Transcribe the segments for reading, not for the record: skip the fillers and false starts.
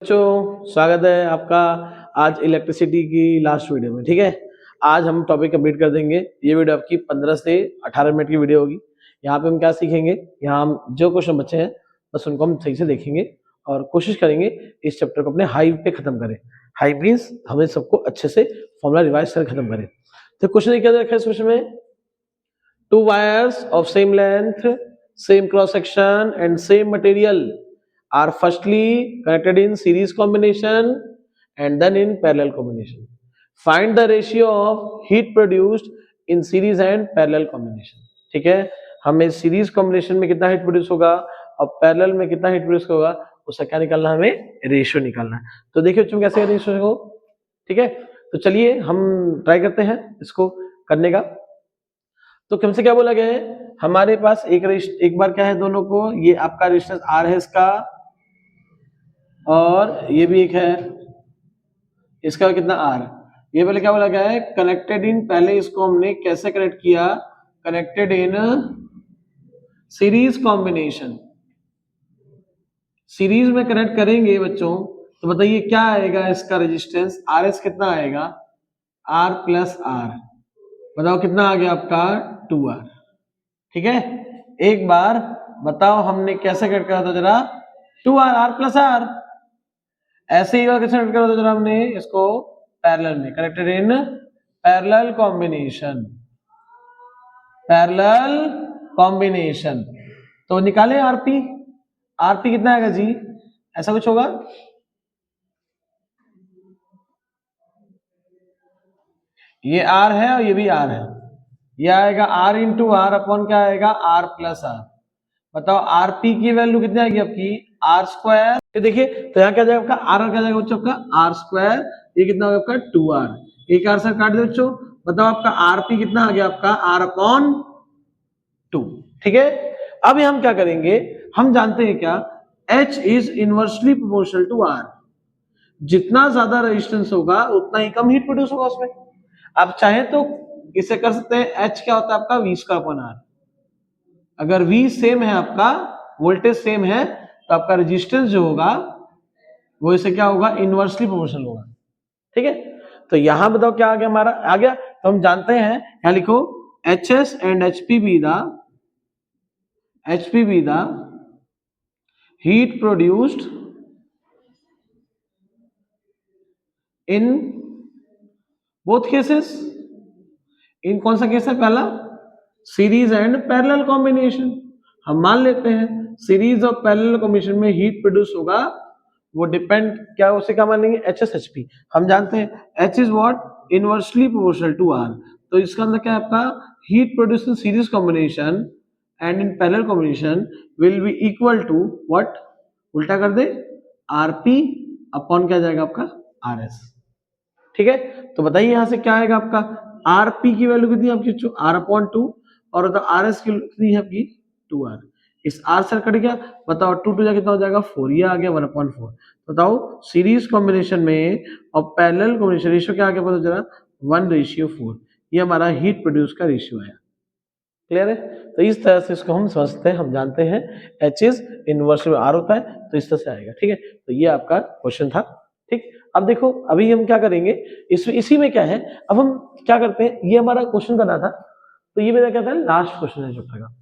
बच्चों स्वागत है आपका आज इलेक्ट्रिसिटी की लास्ट वीडियो में। ठीक है, आज हम टॉपिक कंप्लीट कर देंगे। ये वीडियो आपकी 15 से 18 मिनट की वीडियो होगी। यहाँ पे हम क्या सीखेंगे, यहाँ हम जो क्वेश्चन बच्चे हैं बस उनको हम सही से देखेंगे और कोशिश करेंगे इस चैप्टर को अपने हाई पे खत्म करें। हाई मीन्स हमें सबको अच्छे से फॉर्मूला रिवाइज कर खत्म करें। तो क्वेश्चन क्या रखा है इस क्वेश्चन में, to wires of same length, same cross section and same material are firstly connected in series combination and then in parallel combination. Find the ratio of heat produced in series and parallel combination. ठीक है, हमें series combination में कितना heat produce होगा और parallel में कितना heat produce होगा, उसका क्या निकालना है, हमें रेशियो निकालना है। तो देखिए बच्चों कैसे रेशियो हो। ठीक है, तो चलिए हम ट्राई करते हैं इसको करने का। तो हमसे क्या बोला गया है, हमारे पास एक बार क्या है, दोनों को ये आपका रेजिस्टेंस आर है इसका, और ये भी एक है इसका कितना आर। ये पहले क्या बोला गया है, कनेक्टेड इन, पहले इसको हमने कैसे कनेक्ट किया, connected in series combination. Series में कनेक्ट करेंगे बच्चों तो बताइए क्या आएगा, इसका रेजिस्टेंस आर एस कितना आएगा, आर प्लस आर, बताओ कितना आ गया आपका 2R। ठीक है, एक बार बताओ हमने कैसे कनेक्ट करा था जरा, 2R आर प्लस आर। ऐसे ही कैसे कनेक्ट करा था जरा हमने इसको पैरेलल में, connected in parallel combination, parallel combination. तो निकाले आरपी, आरपी कितना आएगा जी, ऐसा कुछ होगा, ये आर है और ये भी आर है, ये आएगा आर इंटू आर अपॉन क्या आएगा, आर प्लस आर। बताओ आरपी की वैल्यू कितनी आएगी आपकी, आर स्क्वायर। देखिए तो यहाँ क्या जाएगा आपका, आर क्या जाएगा बच्चों आपका आर स्क्वायर, ये कितना होगा आपका 2R, एक आर से काट दो बच्चों। बताओ आपका आरपी कितना आ गया आपका, आर अपॉन 2। ठीक है, अब हम क्या करेंगे, हम जानते हैं क्या, H is inversely proportional to R। जितना ज्यादा रेजिस्टेंस होगा उतना ही कम हीट प्रोड्यूस होगा उसमें। आप चाहे तो इसे कर सकते हैं, H क्या होता है आपका V स्क्वायर अपॉन R। अगर V सेम है आपका, वोल्टेज सेम है, तो आपका रेजिस्टेंस जो होगा वो इसे क्या होगा, इनवर्सली प्रोपोर्शनल होगा। ठीक है, तो यहां बताओ क्या आ गया, हमारा आ गया। तो हम जानते हैं, यहां लिखो HS and HP be the heat produced in both cases। इन कौन सा केस है, पहला सीरीज एंड पैरेलल कॉम्बिनेशन। हम मान लेते हैं सीरीज और पैरेलल कॉम्बिनेशन में हीट प्रोड्यूस होगा, वो डिपेंड क्या, उसे क्या मान लेंगे, HS HP। हम जानते हैं H is what, inversely proportional to R। तो इसका मतलब क्या है आपका, heat produce in series combination and in parallel combination will be equal to what, उल्टा कर दे, RP अपॉन क्या जाएगा आपका RS। ठीक है, तो बताइए यहां से क्या आएगा आपका, RP की वैल्यू कितनी है आपकी, R अपॉन 2, और RS की कितनी है आपकी 2R। इस R से कट गया, बताओ 2 2 कितना हो जाएगा 4, ये आ गया 1/4। बताओ सीरीज कॉम्बिनेशन में और पैरेलल कॉम्बिनेशन रेशियो क्या आ गया, पता जरा 1:4। ये हमारा हीट प्रोड्यूस का रेशियो है। क्लियर है, तो इस तरह से इसको हम समझते हैं, हम जानते हैं H इज इनवर्स में R होता है, तो इस तरह से आएगा। ठीक है, तो ये आपका क्वेश्चन था। ठीक, अब देखो अभी हम क्या करेंगे, इसी में क्या है, अब हम क्या करते हैं, ये हमारा क्वेश्चन करना था, तो ये मेरा क्या था, लास्ट क्वेश्चन है चैप्टर का।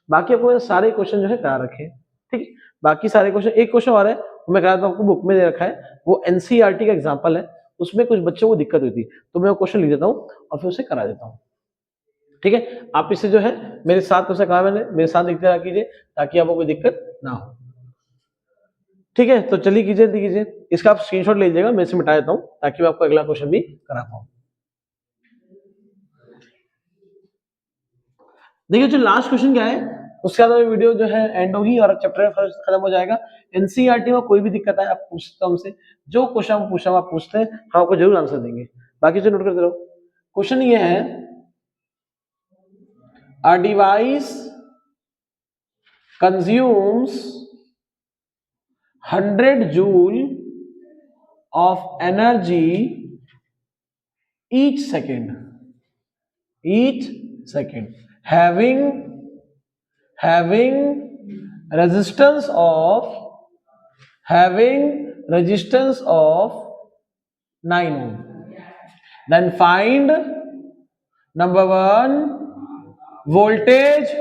बाकी आपको मैंने सारे क्वेश्चन जो है करा रखे हैं। ठीक है, बाकी सारे क्वेश्चन, एक क्वेश्चन और है वो मैं कराता हूँ, आपको बुक में दे रखा है, वो NCERT का एग्जाम्पल है, उसमें कुछ बच्चों को दिक्कत हुई थी, तो मैं वो क्वेश्चन लिख देता हूँ और फिर उसे करा देता हूँ। ठीक है, आप इसे जो है मेरे साथ में से कहा मैंने, मेरे साथ लिखते रहा कीजिए ताकि आपको कोई दिक्कत ना हो। ठीक है, तो चलिए कीजिए, इसका आप स्क्रीनशॉट ले लीजिएगा, मैं इसे मिटा देता हूं ताकि मैं आपको अगला क्वेश्चन भी करा पाऊं। देखिए जो लास्ट क्वेश्चन क्या है, उसके बाद वीडियो जो है एंड होगी और चैप्टर फर्स्ट खत्म हो जाएगा। NCERT में कोई भी दिक्कत है आप पूछ सकते हो हमसे, जो क्वेश्चन पूछा आप पूछते हैं, हम आपको जरूर आंसर देंगे। बाकी जो नोट करते रहो। क्वेश्चन ये है, a device consumes 100 joule of energy each second, having resistance of resistance of 9 ohm. Then find number 1 voltage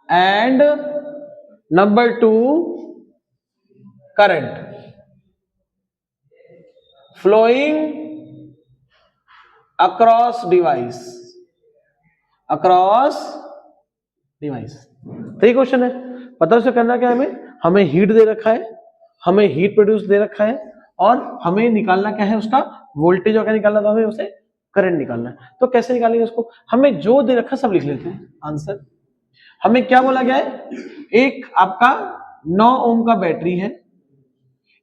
and number 2 current flowing across device. तो ये क्वेश्चन है, पता उसे करना क्या है, हमें हीट दे रखा है, हमें हीट प्रोड्यूस दे रखा है और हमें निकालना क्या है उसका वोल्टेज, और क्या निकालना था हमें उसे करंट निकालना है। तो कैसे निकालेंगे उसको, हमें जो दे रखा सब लिख लेते हैं आंसर। हमें क्या बोला गया है, एक आपका 9 ओम का बैटरी है,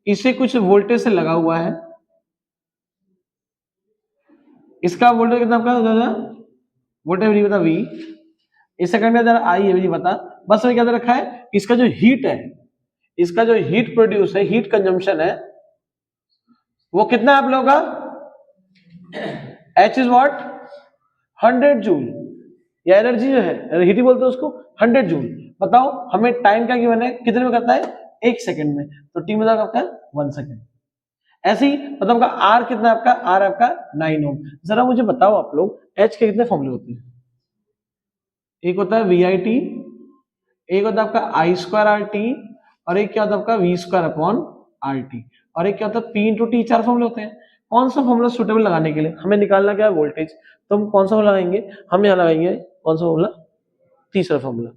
इसे कुछ वोल्टेज से लगा हुआ है, इसका वोल्टेज कितना आपका वोल्टेज नहीं पता, वी, इससे करने जरा आई है नहीं पता, बस हमें क्या दे रखा है, इसका जो हीट है, इसका जो हीट प्रोड्यूस है, हीट कंजम्पशन है, वो कितना है आप लोगों का, H इज व्हाट 100 जूल, या एनर्जी जो है हीट ही बोलते हैं उसको 100 जूल। बताओ हमें टाइम क्या गिवन है, कितने में करता है, 1 सेकंड में, तो टी मतलब आपका 1 सेकंड। ऐसे ही मतलब आपका आर कितना है, आपका आर आपका 9 ओम। जरा मुझे बताओ आप लोग एच के कितने फॉर्मूले होते हैं, एक होता है वी आई टी, एक होता है आपका आई स्क्वायर आर टी, और एक क्या होता है आपका V square upon R T, और एक क्या होता है पी इंटू टी। 4 फॉर्मूले होते हैं। कौन सा फॉर्मूला सुटेबल लगाने के लिए, हमें निकालना क्या है वोल्टेज, तो हम कौन सा फॉर्मूला लगाएंगे, हम यहाँ लगाएंगे कौन सा फॉर्मूला, तीसरा फॉर्मूला।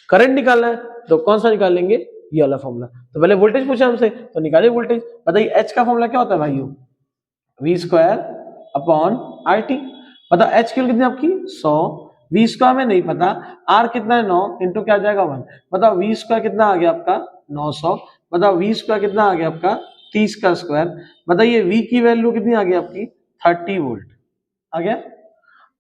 करंट निकालना है तो कौन सा निकालेंगे, ये वाला फॉर्मूला। तो पहले वोल्टेज पूछा हमसे तो निकालिए वोल्टेज। बताइए एच का फॉर्मूला क्या होता है भाइयों, V square upon R T. बताओ एच की कितनी आपकी 100, वी स्क्वायर में नहीं पता, आर कितना है 9 इंटू क्या आ जाएगा 1। बताओ वी स्क्वायर कितना आ गया आपका 900, बताओ वी स्क्वायर कितना आ गया आपका 30 का स्क्वायर। बताइए वी की वैल्यू कितनी आ गई आपकी 30 वोल्ट आ गया।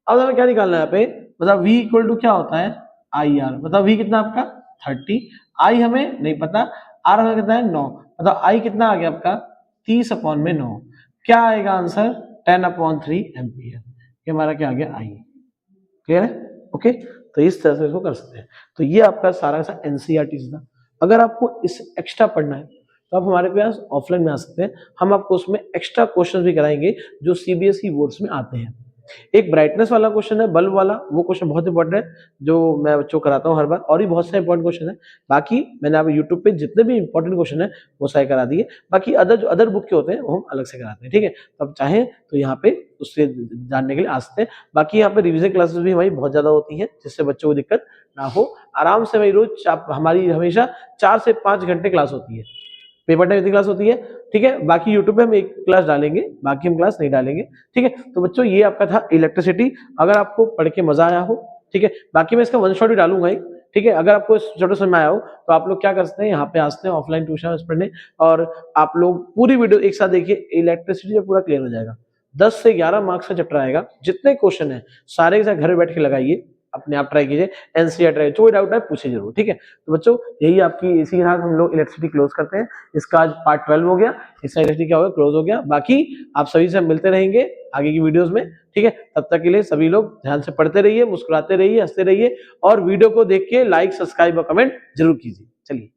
अब हमें क्या निकालना है यहाँ पे, बताओ v इक्वल टू क्या होता है आई आर। बताओ v कितना आपका 30, आई हमें नहीं पता, आर हमें कितना है 9। बताओ आई कितना आ गया आपका 30 अपॉन में 9, क्या आएगा आंसर 10/3 एम्पियर। ये हमारा क्या आ गया आई। क्लियर है, ओके। तो इस तरह से इसको कर सकते हैं। तो ये आपका सारा सा एनसीईआरटी था। अगर आपको इस एक्स्ट्रा पढ़ना है तो आप हमारे पास ऑफलाइन में आ सकते हैं, हम आपको उसमें एक्स्ट्रा क्वेश्चन भी कराएंगे जो सीबीएसई बोर्ड्स में आते हैं। एक ब्राइटनेस वाला क्वेश्चन है, बल्ब वाला, वो क्वेश्चन बहुत इंपॉर्टेंट है जो मैं बच्चों को कराता हूँ हर बार, और भी बहुत सारे इंपॉर्टेंट क्वेश्चन है। बाकी मैंने आप यूट्यूब पे जितने भी इंपॉर्टेंट क्वेश्चन है वो सारे करा दिए, बाकी अदर जो अदर बुक के होते हैं वो हम अलग से कराते हैं, ठीक है। तो आप चाहें तो यहाँ पे उससे जानने के लिए आ सकते हैं। बाकी यहाँ पे रिविजन क्लासेस भी हमारी बहुत ज्यादा होती है, जिससे बच्चों को दिक्कत ना हो। आराम से भाई रोज हमारी हमेशा 4 से 5 घंटे क्लास होती है, पेपर टाइम इतनी क्लास होती है, ठीक है। बाकी यूट्यूब पे हम एक क्लास डालेंगे, बाकी हम क्लास नहीं डालेंगे, ठीक है। तो बच्चों ये आपका था इलेक्ट्रिसिटी, अगर आपको पढ़ के मजा आया हो, ठीक है। बाकी मैं इसका वन शॉट भी डालूंगा ही, ठीक है। अगर आपको इस छोटे समझ में आया हो तो आप लोग क्या कर सकते हैं, यहाँ पे आ सकते हैं ऑफलाइन ट्यूशन पढ़ने, और आप लोग पूरी वीडियो एक साथ देखिए, इलेक्ट्रिसिटी जब पूरा क्लियर हो जाएगा। 10 से 11 मार्क्स का चैप्टर आएगा, जितने क्वेश्चन है सारे के सारे घर बैठ के लगाइए, अपने आप ट्राई कीजिए, एनसीईआरटी ट्राई, कोई डाउट है पूछिए जरूर, ठीक है। तो बच्चों यही आपकी, इसी के साथ हम लोग इलेक्ट्रिसिटी क्लोज करते हैं। इसका आज पार्ट 12 हो गया, इसका इलेक्ट्रिसिटी क्या हो गया, क्लोज हो गया। बाकी आप सभी से मिलते रहेंगे आगे की वीडियोस में, ठीक है। तब तक के लिए सभी लोग ध्यान से पढ़ते रहिए, मुस्कुराते रहिए, हंसते रहिए, और वीडियो को देख के लाइक, सब्सक्राइब और कमेंट जरूर कीजिए। चलिए।